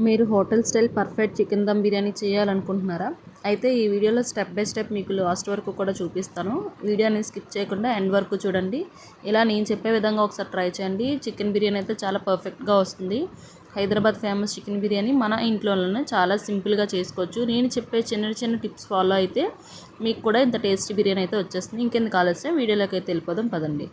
మీరు hotel style perfect chicken dum biryani చేయాలనుకుంటున్నారా? అయితే ఈ వీడియోలో స్టెప్ బై స్టెప్ మీకు లాస్ట్ వరకు కూడా చూపిస్తాను. వీడియోని స్కిప్ చేయకుండా ఎండ్ వరకు చూడండి. ఇలా నేను చెప్పే విధంగా ఒకసారి ట్రై చేయండి. చికెన్ బిర్యానీ అయితే చాలా పర్ఫెక్ట్గా వస్తుంది. హైదరాబాద్ ఫేమస్ చికెన్ బిర్యానీ మన ఇంట్లోనే చాలా సింపుల్గా చేసుకోవచ్చు. నేను చెప్పే చిన్న చిన్న టిప్స్ ఫాలో అయితే మీకు కూడా ఇంత టేస్టీ బిర్యానీ అయితే వచ్చేస్తుంది. ఇంకెందుకు ఆలస్యం, వీడియోలోకి అయితే వెళ్ళిపోదాం పదండి.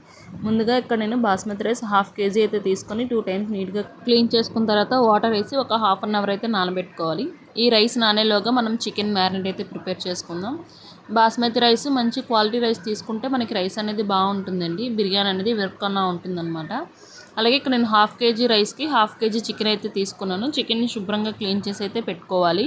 ముందుగా ఇక్కడ నేను బాస్మతి రైస్ 1/2 kg అయితే తీసుకొని 2 times నీట్గా క్లీన్ చేసుకున్న తర్వాత వాటర్ వేసి ఒక 1/2 hour అయితే నానబెట్టుకోవాలి. ఈ రైస్ నానేలోగా మనం చికెన్ మ్యారినేట్ అయితే ప్రిపేర్ చేసుకుందాం. బాస్మతి రైస్ మంచి క్వాలిటీ రైస్ తీసుకుంటే మనకి రైస్ అనేది బాగుంటుందండి. బిర్యానీ అనేది విరక్కన్నా ఉంటుందన్నమాట. అలాగే ఇక్కడ నేను 1/2 kg రైస్కి 1/2 kg చికెన్ అయితే తీసుకున్నాను. చికెన్ని శుభ్రంగా క్లీన్ చేసి అయితే పెట్టుకోవాలి.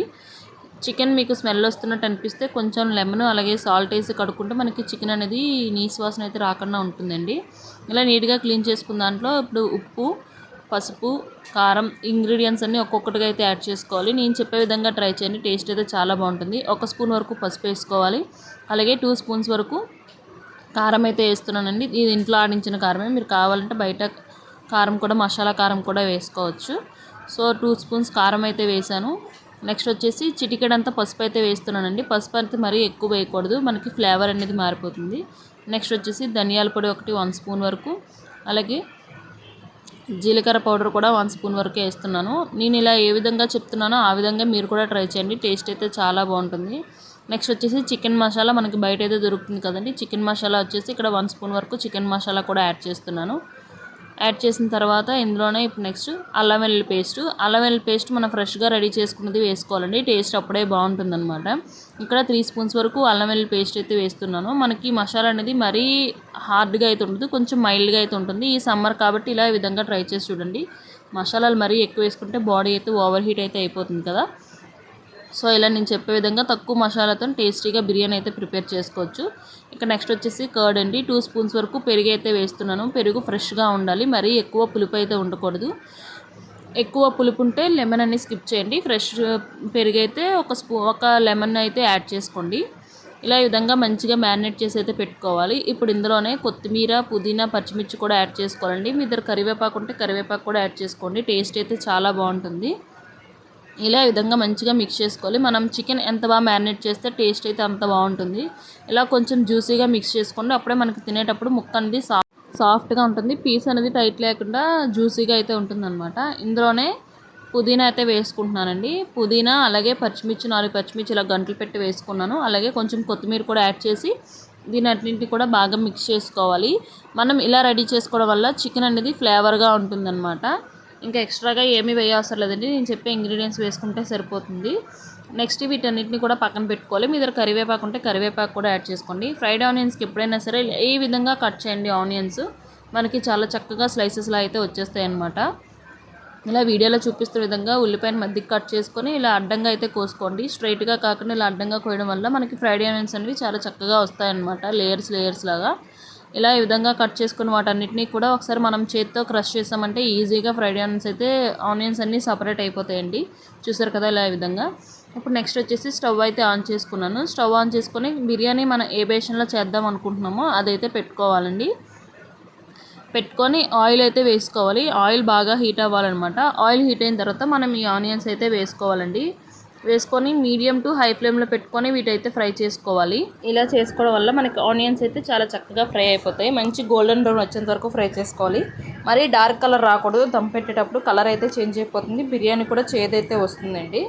చికెన్ మీకు స్మెల్ వస్తున్నట్టు అనిపిస్తే కొంచెం లెమన్ అలాగే సాల్ట్ వేసి కడుక్కుంటే మనకి చికెన్ అనేది నీసు వాసన అయితే రాకుండా ఉంటుందండి. ఇలా నీట్గా క్లీన్ చేసుకున్న దాంట్లో ఇప్పుడు ఉప్పు, పసుపు, కారం ఇంగ్రీడియంట్స్ అన్నీ ఒక్కొక్కటిగా అయితే యాడ్ చేసుకోవాలి. నేను చెప్పే విధంగా ట్రై చేయండి, టేస్ట్ అయితే చాలా బాగుంటుంది. 1 స్పూన్ వరకు పసుపు వేసుకోవాలి. అలాగే 2 స్పూన్స్ వరకు కారం అయితే వేస్తున్నానండి. ఇది ఇంట్లో ఆడించిన కారమే, మీరు కావాలంటే బయట కారం కూడా మసాలా కారం కూడా వేసుకోవచ్చు. సో 2 స్పూన్స్ కారం అయితే వేసాను. నెక్స్ట్ వచ్చేసి చిటికెడంతా పసుపు అయితే వేస్తున్నానండి. పసుపు అయితే మరీ ఎక్కువ వేయకూడదు, మనకి ఫ్లేవర్ అనేది మారిపోతుంది. నెక్స్ట్ వచ్చేసి ధనియాల పొడి 1 స్పూన్ వరకు, అలాగే జీలకర్ర పౌడర్ కూడా 1 స్పూన్ వరకు వేస్తున్నాను. నేను ఇలా ఏ విధంగా చెప్తున్నానో ఆ విధంగా మీరు కూడా ట్రై చేయండి, టేస్ట్ అయితే చాలా బాగుంటుంది. నెక్స్ట్ వచ్చేసి చికెన్ మసాలా మనకి బయట అయితే దొరుకుతుంది కదండి. చికెన్ మసాలా వచ్చేసి ఇక్కడ 1 స్పూన్ వరకు చికెన్ మసాలా కూడా యాడ్ చేస్తున్నాను. యాడ్ చేసిన తర్వాత ఇందులోనే ఇప్పుడు నెక్స్ట్ అల్లం వెల్లుల్లి పేస్ట్ మనం ఫ్రెష్గా రెడీ చేసుకున్నది వేసుకోవాలండి. టేస్ట్ అప్పుడే బాగుంటుందన్నమాట. ఇక్కడ 3 స్పూన్స్ వరకు అల్లం వెల్లుల్లి పేస్ట్ అయితే వేస్తున్నాను. మనకి మసాలా అనేది మరీ హార్డ్గా అయితే ఉంటుంది, కొంచెం మైల్డ్గా అయితే ఉంటుంది. ఈ సమ్మర్ కాబట్టి ఇలా ఈ విధంగా ట్రై చేసి చూడండి. మసాలాలు మరీ ఎక్కువ వేసుకుంటే బాడీ అయితే ఓవర్ హీట్ అయితే అయిపోతుంది కదా. సో ఇలా నేను చెప్పే విధంగా తక్కువ మసాలాతో టేస్టీగా బిర్యానీ అయితే ప్రిపేర్ చేసుకోవచ్చు. ఇక నెక్స్ట్ వచ్చేసి కర్డ్ అండి. 2 స్పూన్స్ వరకు పెరుగు అయితే వేస్తున్నాను. పెరుగు ఫ్రెష్గా ఉండాలి, మరీ ఎక్కువ పులుపు అయితే ఉండకూడదు. ఎక్కువ పులుపు ఉంటే లెమన్ అన్ని స్కిప్ చేయండి. ఫ్రెష్ పెరుగు అయితే ఒక లెమన్ అయితే యాడ్ చేసుకోండి. ఇలా ఈ విధంగా మంచిగా మ్యారినేట్ చేసి అయితే పెట్టుకోవాలి. ఇప్పుడు ఇందులోనే కొత్తిమీర, పుదీనా, పచ్చిమిర్చి కూడా యాడ్ చేసుకోవాలండి. మీ దగ్గర కరివేపాకు ఉంటే కరివేపాకు కూడా యాడ్ చేసుకోండి, టేస్ట్ అయితే చాలా బాగుంటుంది. ఇలా ఈ విధంగా మంచిగా మిక్స్ చేసుకోవాలి. మనం చికెన్ ఎంత బాగా మ్యారినేట్ చేస్తే టేస్ట్ అయితే అంత బాగుంటుంది. ఇలా కొంచెం జ్యూసీగా మిక్స్ చేసుకోండి, అప్పుడే మనకి తినేటప్పుడు ముక్క అనేది సాఫ్ట్గా ఉంటుంది. పీస్ అనేది టైట్ లేకుండా జ్యూసీగా అయితే ఉంటుందన్నమాట. ఇందులోనే పుదీనా అయితే వేసుకుంటున్నానండి. పుదీనా అలాగే పచ్చిమిర్చి 4 పచ్చిమిర్చి ఇలా గంటలు పెట్టి వేసుకున్నాను. అలాగే కొంచెం కొత్తిమీర కూడా యాడ్ చేసి దీని అన్నింటినీ కూడా బాగా మిక్స్ చేసుకోవాలి. మనం ఇలా రెడీ చేసుకోవడం వల్ల చికెన్ అనేది ఫ్లేవర్గా ఉంటుందన్నమాట. ఇంకా ఎక్స్ట్రాగా ఏమీ వేయవసరం లేదండి, నేను చెప్పే ఇంగ్రీడియంట్స్ వేసుకుంటే సరిపోతుంది. నెక్స్ట్ వీటన్నిటిని కూడా పక్కన పెట్టుకోవాలి. మీ దగ్గర కరివేపాకు ఉంటే కరివేపాకు కూడా యాడ్ చేసుకోండి. ఫ్రైడ్ ఆనియన్స్కి ఎప్పుడైనా సరే ఈ విధంగా కట్ చేయండి. ఆనియన్స్ మనకి చాలా చక్కగా స్లైసెస్లో అయితే వచ్చేస్తాయి అన్నమాట. ఇలా వీడియోలో చూపిస్తున్న విధంగా ఉల్లిపాయను మధ్యకి కట్ చేసుకొని ఇలా అడ్డంగా అయితే కోసుకోండి. స్ట్రైట్గా కాకుండా ఇలా అడ్డంగా కోయడం వల్ల మనకి ఫ్రైడ్ ఆనియన్స్ అనేవి చాలా చక్కగా వస్తాయన్నమాట, లేయర్స్ లాగా. ఇలా ఈ విధంగా కట్ చేసుకుని వాటన్నిటినీ కూడా ఒకసారి మనం చేతితో క్రష్ చేసామంటే ఈజీగా ఫ్రైడ్ ఆనియన్స్ అన్నీ సపరేట్ అయిపోతాయండి. చూసారు కదా ఇలా ఈ విధంగా. ఇప్పుడు నెక్స్ట్ వచ్చేసి స్టవ్ అయితే ఆన్ చేసుకున్నాను. స్టవ్ ఆన్ చేసుకొని బిర్యానీ మనం ఏ బేషన్లో చేద్దాం అనుకుంటున్నామో అదైతే పెట్టుకోవాలండి. పెట్టుకొని ఆయిల్ అయితే వేసుకోవాలి. ఆయిల్ బాగా హీట్ అవ్వాలన్నమాట. ఆయిల్ హీట్ అయిన తర్వాత మనం ఈ ఆనియన్స్ అయితే వేసుకోవాలండి. వేసుకొని మీడియం టు హై ఫ్లేమ్లో పెట్టుకొని వీటైతే ఫ్రై చేసుకోవాలి. ఇలా చేసుకోవడం వల్ల మనకి ఆనియన్స్ అయితే చాలా చక్కగా ఫ్రై అయిపోతాయి. మంచి గోల్డెన్ బ్రౌన్ వచ్చేంత వరకు ఫ్రై చేసుకోవాలి. మరీ డార్క్ కలర్ రాకూడదు, దమ్ పెట్టేటప్పుడు కలర్ అయితే చేంజ్ అయిపోతుంది, బిర్యానీ కూడా చేదైతే వస్తుందండి.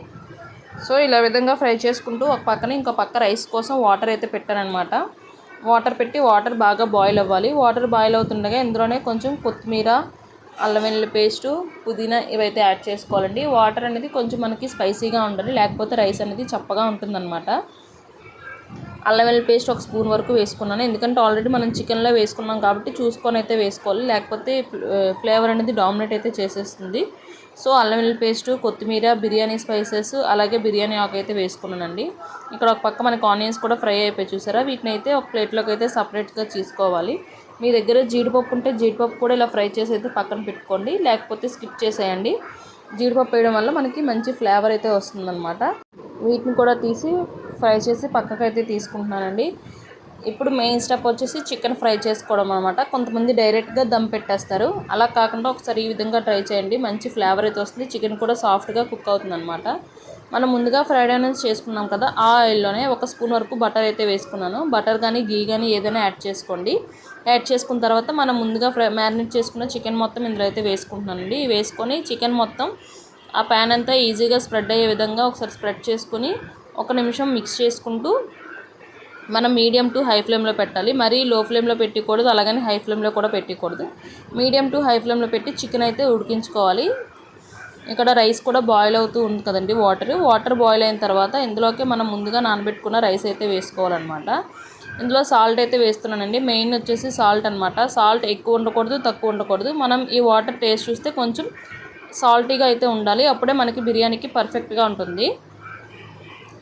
సో ఇలా విధంగా ఫ్రై చేసుకుంటూ ఒక పక్కన ఇంకో పక్క రైస్ కోసం వాటర్ అయితే పెట్టానమాట. వాటర్ పెట్టి వాటర్ బాగా బాయిల్ అవ్వాలి. వాటర్ బాయిల్ అవుతుండగా ఇందులోనే కొంచెం కొత్తిమీర, అల్లం వెల్లుల్లి పేస్టు, పుదీనా ఇవైతే యాడ్ చేసుకోవాలండి. వాటర్ అనేది కొంచెం మనకి స్పైసీగా ఉండాలి, లేకపోతే రైస్ అనేది చప్పగా ఉంటుందన్నమాట. అల్లం వెల్లుల్లి పేస్ట్ 1 స్పూన్ వరకు వేసుకున్నాను, ఎందుకంటే ఆల్రెడీ మనం చికెన్లో వేసుకున్నాం కాబట్టి చూసుకొని అయితే వేసుకోవాలి, లేకపోతే ఫ్లేవర్ అనేది డామినేట్ అయితే చేసేస్తుంది. సో అల్లం వెల్లుల్లి పేస్టు, కొత్తిమీర, బిర్యానీ స్పైసెస్ అలాగే బిర్యానీ ఆకు అయితే వేసుకున్నానండి. ఇక్కడ ఒక పక్క మనకి ఆనియన్స్ కూడా ఫ్రై అయిపోయి చూసారా. వీటిని అయితే ఒక ప్లేట్లోకి అయితే సపరేట్గా తీసుకోవాలి. మీ దగ్గర జీడిపప్పు ఉంటే జీడిపప్పు కూడా ఇలా ఫ్రై చేసి అయితే పక్కన పెట్టుకోండి, లేకపోతే స్కిప్ చేసేయండి. జీడిపప్పు వేయడం వల్ల మనకి మంచి ఫ్లేవర్ అయితే వస్తుందన్నమాట. వీటిని కూడా తీసి ఫ్రై చేసి పక్కకైతే తీసుకుంటున్నానండి. ఇప్పుడు మెయిన్ స్టెప్ వచ్చేసి చికెన్ ఫ్రై చేసుకోవడం అనమాట. కొంతమంది డైరెక్ట్గా దమ్ పెట్టేస్తారు, అలా కాకుండా ఒకసారి ఈ విధంగా ట్రై చేయండి. మంచి ఫ్లేవర్ అయితే వస్తుంది, చికెన్ కూడా సాఫ్ట్గా కుక్ అవుతుంది అనమాట. మనం ముందుగా ఫ్రైడ్ ఆనియన్స్ చేసుకున్నాం కదా, ఆ ఆయిల్లోనే 1 స్పూన్ వరకు బటర్ అయితే వేసుకున్నాను. బటర్ కానీ గీ కానీ ఏదైనా యాడ్ చేసుకోండి. యాడ్ చేసుకున్న తర్వాత మనం ముందుగా మ్యారినేట్ చేసుకున్న చికెన్ మొత్తం ఇందులో అయితే వేసుకుంటున్నానండి. వేసుకొని చికెన్ మొత్తం ఆ ప్యాన్ అంతా ఈజీగా స్ప్రెడ్ అయ్యే విధంగా ఒకసారి స్ప్రెడ్ చేసుకుని 1 నిమిషం మిక్స్ చేసుకుంటూ మనం మీడియం టు హై ఫ్లేమ్లో పెట్టాలి. మరీ లో ఫ్లేమ్లో పెట్టకూడదు, అలాగని హై ఫ్లేమ్లో కూడా పెట్టకూడదు. మీడియం టు హై ఫ్లేమ్లో పెట్టి చికెన్ అయితే ఉడికించుకోవాలి. ఇక్కడ రైస్ కూడా బాయిల్ అవుతూ ఉంది కదండి. వాటర్ బాయిల్ అయిన తర్వాత ఇందులోకి మనం ముందుగా నానబెట్టుకున్న రైస్ అయితే వేసుకోవాలన్నమాట. ఇందులో సాల్ట్ అయితే వేస్తున్నానండి. మెయిన్ వచ్చేసి సాల్ట్ అనమాట. సాల్ట్ ఎక్కువ ఉండకూడదు, తక్కువ ఉండకూడదు. మనం ఈ వాటర్ టేస్ట్ చూస్తే కొంచెం సాల్టీగా అయితే ఉండాలి, అప్పుడే మనకి బిర్యానీకి పర్ఫెక్ట్గా ఉంటుంది.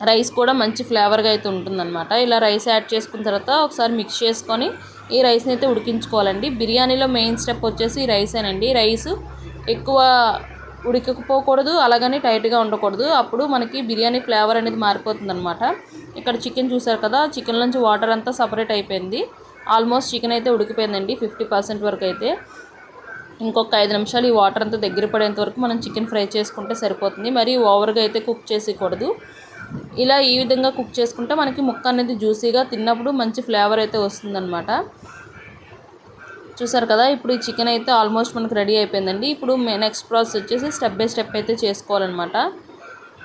రైస్ కూడా మంచి ఫ్లేవర్గా అయితే ఉంటుందన్నమాట. ఇలా రైస్ యాడ్ చేసుకున్న తర్వాత ఒకసారి మిక్స్ చేసుకొని ఈ రైస్ని అయితే ఉడికించుకోవాలండి. బిర్యానీలో మెయిన్ స్టెప్ వచ్చేసి రైసేనండి. రైస్ ఎక్కువ ఉడికకపోకూడదు, అలాగని టైట్గా ఉండకూడదు. అప్పుడు మనకి బిర్యానీ ఫ్లేవర్ అనేది మారిపోతుంది అనమాట. ఇక్కడ చికెన్ చూసారు కదా, చికెన్ నుంచి వాటర్ అంతా సపరేట్ అయిపోయింది. ఆల్మోస్ట్ చికెన్ అయితే ఉడికిపోయిందండి 50% వరకు అయితే. ఇంకొక 5 నిమిషాలు ఈ వాటర్ అంతా దగ్గర పడేంత వరకు మనం చికెన్ ఫ్రై చేసుకుంటే సరిపోతుంది. మరి ఓవర్గా అయితే కుక్ చేసేయకూడదు. ఇలా ఈ విధంగా కుక్ చేసుకుంటే మనకి ముక్క అనేది జ్యూసీగా తిన్నప్పుడు మంచి ఫ్లేవర్ అయితే వస్తుందన్నమాట. చూసారు కదా, ఇప్పుడు ఈ చికెన్ అయితే ఆల్మోస్ట్ మనకు రెడీ అయిపోయిందండి. ఇప్పుడు నెక్స్ట్ ప్రాసెస్ వచ్చేసి స్టెప్ బై స్టెప్ అయితే చేసుకోవాలన్నమాట.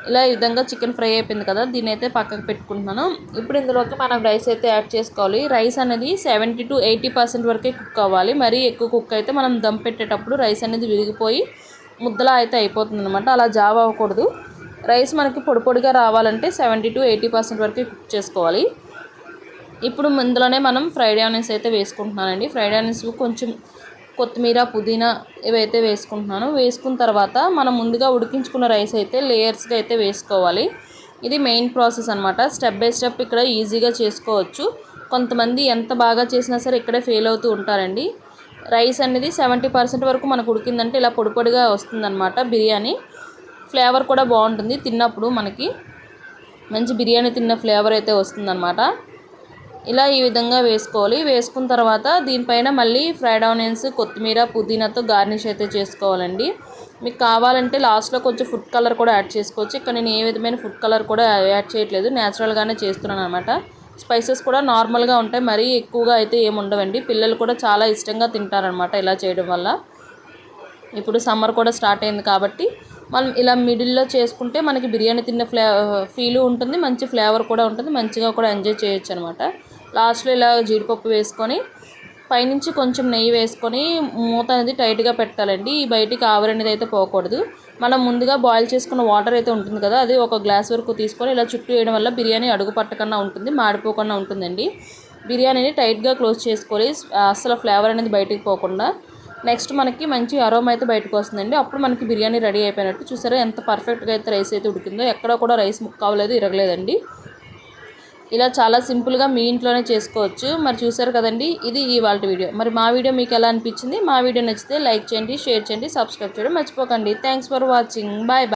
ఇలా ఈ విధంగా చికెన్ ఫ్రై అయిపోయింది కదా, దీన్ని అయితే పక్కకు పెట్టుకుంటున్నాను. ఇప్పుడు ఇందులోకి మనం రైస్ అయితే యాడ్ చేసుకోవాలి. రైస్ అనేది 70 to 80% వరకే కుక్ అవ్వాలి. మరీ ఎక్కువ కుక్ అయితే మనం దమ్ పెట్టేటప్పుడు రైస్ అనేది విరిగిపోయి ముద్దలా అయితే అయిపోతుంది అనమాట. అలా జావ అవ్వకూడదు. రైస్ మనకి పొడిగా రావాలంటే 70 to 80% వరకే కుక్ చేసుకోవాలి. ఇప్పుడు ఇందులోనే మనం ఫ్రైడ్ ఆనియన్స్ అయితే వేసుకుంటున్నానండి. ఫ్రైడ్ ఆనియన్స్ కొంచెం కొత్తిమీర, పుదీనా ఇవైతే వేసుకుంటున్నాను. వేసుకున్న తర్వాత మనం ముందుగా ఉడికించుకున్న రైస్ అయితే లేయర్స్గా అయితే వేసుకోవాలి. ఇది మెయిన్ ప్రాసెస్ అనమాట. స్టెప్ బై స్టెప్ ఇక్కడ ఈజీగా చేసుకోవచ్చు. కొంతమంది ఎంత బాగా చేసినా సరే ఇక్కడే ఫెయిల్ అవుతూ ఉంటారండి. రైస్ అనేది 70% వరకు మనకు ఉడికిందంటే ఇలా పొడిగా వస్తుందన్నమాట. బిర్యానీ ఫ్లేవర్ కూడా బాగుంటుంది, తిన్నప్పుడు మనకి మంచి బిర్యానీ తిన్న ఫ్లేవర్ అయితే వస్తుందన్నమాట. ఇలా ఈ విధంగా వేసుకోవాలి. వేసుకున్న తర్వాత దీనిపైన మళ్ళీ ఫ్రైడ్ ఆనియన్స్, కొత్తిమీర, పుదీనాతో గార్నిష్ అయితే చేసుకోవాలండి. మీకు కావాలంటే లాస్ట్లో కొంచెం ఫుడ్ కలర్ కూడా యాడ్ చేసుకోవచ్చు. ఇక్కడ నేను ఏ విధమైన ఫుడ్ కలర్ కూడా యాడ్ చేయట్లేదు, న్యాచురల్గానే చేస్తున్నాను అనమాట. స్పైసెస్ కూడా నార్మల్గా ఉంటాయి, మరీ ఎక్కువగా అయితే ఏమి ఉండవండి. పిల్లలు కూడా చాలా ఇష్టంగా తింటారనమాట ఇలా చేయడం వల్ల. ఇప్పుడు సమ్మర్ కూడా స్టార్ట్ అయింది కాబట్టి మనం ఇలా మిడిల్లో చేసుకుంటే మనకి బిర్యానీ తిన్న ఫీలు ఉంటుంది, మంచి ఫ్లేవర్ కూడా ఉంటుంది, మంచిగా కూడా ఎంజాయ్ చేయొచ్చు అనమాట. లాస్ట్లో ఇలా జీడిపప్పు వేసుకొని పైనుంచి కొంచెం నెయ్యి వేసుకొని మూత అనేది టైట్గా పెట్టాలండి. ఈ బయటికి ఆవిరి అనేది అయితే పోకూడదు. మనం ముందుగా బాయిల్ చేసుకున్న వాటర్ అయితే ఉంటుంది కదా, అది 1 గ్లాస్ వరకు తీసుకొని ఇలా చుట్టూ వేయడం వల్ల బిర్యానీ అడుగు పట్టకుండా ఉంటుంది, మాడిపోకుండా ఉంటుందండి. బిర్యానీని టైట్గా క్లోజ్ చేసుకోవాలి, అసలు ఫ్లేవర్ అనేది బయటికి పోకుండా. నెక్స్ట్ మనకి మంచి అరోమా అయితే బయటకు వస్తుందండి. అప్పుడు మనకి బిర్యానీ రెడీ అయిపోయినట్టు. చూసారా ఎంత పర్ఫెక్ట్గా అయితే రైస్ అయితే ఉడికిందో, ఎక్కడ కూడా రైస్ ముక్క అవ్వలేదు, ఇరగలేదండి. ఇలా చాలా సింపుల్గా మీ ఇంట్లోనే చేసుకోవచ్చు. మరి చూసారు కదండి, ఇది ఇవాల్టి వీడియో. మరి మా వీడియో మీకు ఎలా అనిపించింది? మా వీడియో నచ్చితే లైక్ చేయండి, షేర్ చేయండి, సబ్స్క్రైబ్ చేయడం మర్చిపోకండి. Thanks for watching. బాయ్.